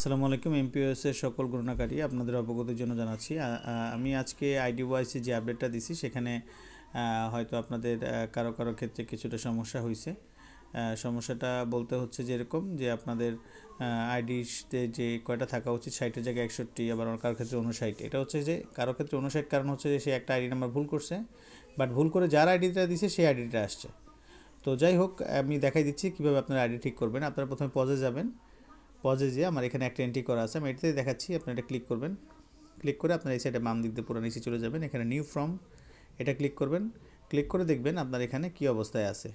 আসসালামু আলাইকুম। এমপিওএস এর সকল গণনাকারী আপনাদের অবগতির জন্য জানাচ্ছি। আমি আজকে আইডি ওয়াইসে যে আপডেটটা দিছি সেখানে হয়তো আপনাদের কারো কারো ক্ষেত্রে কিছুটা সমস্যা হয়েছে। সমস্যাটা বলতে হচ্ছে যেরকম যে আপনাদের আইডিতে যে কয়টা থাকা উচিত 60-এর জায়গায় 61, আবার কারোর ক্ষেত্রে 59। এটা হচ্ছে যে কারো ক্ষেত্রে 59 কারণ হচ্ছে যে সে একটা আইডি নাম্বার ভুল করছে, বাট ভুল করে যার আইডিটা দিছে সেই আইডিটা আসছে। তো যাই হোক, আমি দেখাই দিচ্ছি কীভাবে আপনার আইডি ঠিক করবেন। আপনারা প্রথমে পজে যাবেন। পজে যে আমার এখানে একটা এন্ট্রি করা আছে, আমি এটাতে দেখাচ্ছি। আপনি এটা ক্লিক করবেন। ক্লিক করে আপনার এই সাইডে বাম দিক দিয়ে পুরো নিচে চলে যাবেন। এখানে নিউ ফর্ম এটা ক্লিক করবেন। ক্লিক করে দেখবেন আপনার এখানে কী অবস্থায় আছে।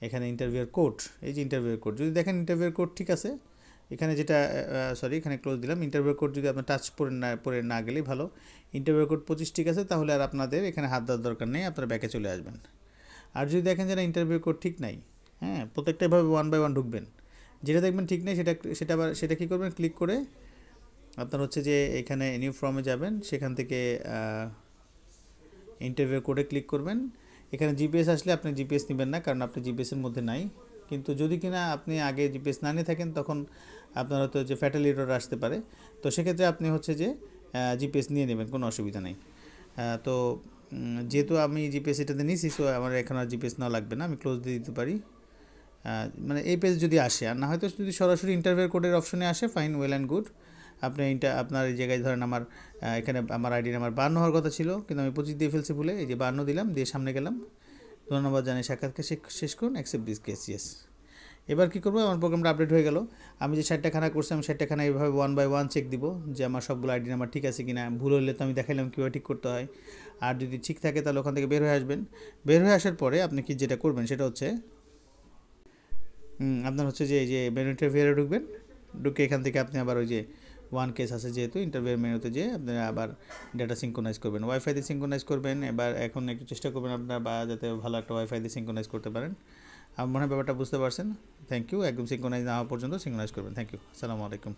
এখানে ইন্টারভিউর কোড, এই যে ইন্টারভিউর কোড, যদি দেখেন ইন্টারভিউর কোড ঠিক আছে, এখানে যেটা এখানে ক্লোজ দিলাম। ইন্টারভিউর কোড যদি আপনার টাচ পরে না গেলেই ভালো। ইন্টারভিউর কোড 25 ঠিক আছে, তাহলে আর আপনাদের এখানে হাত দেওয়ার দরকার নেই, আপনারা ব্যাকে চলে আসবেন। আর যদি দেখেন যে না ইন্টারভিউর কোড ঠিক নাই, হ্যাঁ, প্রত্যেকটা এভাবে 1 বাই 1 ঢুকবেন। যেটা দেখবেন ঠিক নেই সেটা কী করবেন, ক্লিক করে আপনার হচ্ছে যে এখানে নিউ ফর্মে যাবেন। সেখান থেকে ইন্টারভিউ কোডে ক্লিক করবেন। এখানে জিপিএস আসলে আপনি জিপিএস নেবেন না, কারণ আপনি জিপিএসের মধ্যে নাই। কিন্তু যদি কিনা আপনি আগে জিপিএস না নিয়ে থাকেন, তখন আপনার হয়তো যে ফ্যাটাল এরর আসতে পারে। তো সেক্ষেত্রে আপনি হচ্ছে যে জিপিএস নিয়ে নেবেন, কোনো অসুবিধা নেই। তো যেহেতু আমি জিপিএস এটাতে নিয়েছি, সো আমার এখন আর জিপিএস নেওয়া লাগবে না, আমি ক্লোজ দিয়ে দিতে পারি। মানে এই পেজ যদি আসে, আর না হয়তো যদি সরাসরি ইন্টারভিউ কোডের অপশনে আসে, ফাইন, ওয়েল অ্যান্ড গুড। আপনি আপনার এই জায়গায় ধরেন আমার এখানে আমার আইডি নাম্বার 52 হওয়ার কথা ছিল, কিন্তু আমি 25 দিয়ে ফেলছি ভুলে। এই যে 52 দিলাম, দিয়ে সামনে গেলাম। ধন্যবাদ জানাই, সাক্ষাৎকার শেষ করুন, অ্যাকসেপ্ট দিস কেস, ইয়েস। এবার কী করবো, আমার প্রোগ্রামটা আপডেট হয়ে গেল। আমি যে 60টা খানা করছি, আমি 60টা খানা এইভাবে 1 বাই 1 চেক দিব যে আমার সবগুলো আইডি নাম্বার ঠিক আছে কিনা। ভুল হলে তো আমি দেখাইলাম কীভাবে ঠিক করতে হয়। আর যদি ঠিক থাকে তাহলে ওখান থেকে বের হয়ে আসবেন। বের হয়ে আসার পরে আপনি কি যেটা করবেন সেটা হচ্ছে আপনার হচ্ছে যে এই যে মেনু ইন্টারভিউয়ে ঢুকবেন। ঢুকে এখান থেকে আপনি আবার ওই যে 1 কেস আছে যেহেতু, ইন্টারভিউ মেনুতে যেয়ে আপনারা আবার ডাটা সিঙ্ক্রোনাইজ করবেন, ওয়াইফাই দিয়ে সিঙ্ক্রোনাইজ করবেন। এবার এখন একটু চেষ্টা করবেন আপনার বা যাতে ভালো একটা ওয়াইফাই দিয়ে সিঙ্ক্রোনাইজ করতে পারেন। আমার মনে হয় ব্যাপারটা বুঝতে পারছেন। Thank you. একদম সিঙ্ক্রোনাইজ না হওয়া পর্যন্ত সিঙ্ক্রোনাইজ করবেন। Thank you. আসসালামু আলাইকুম।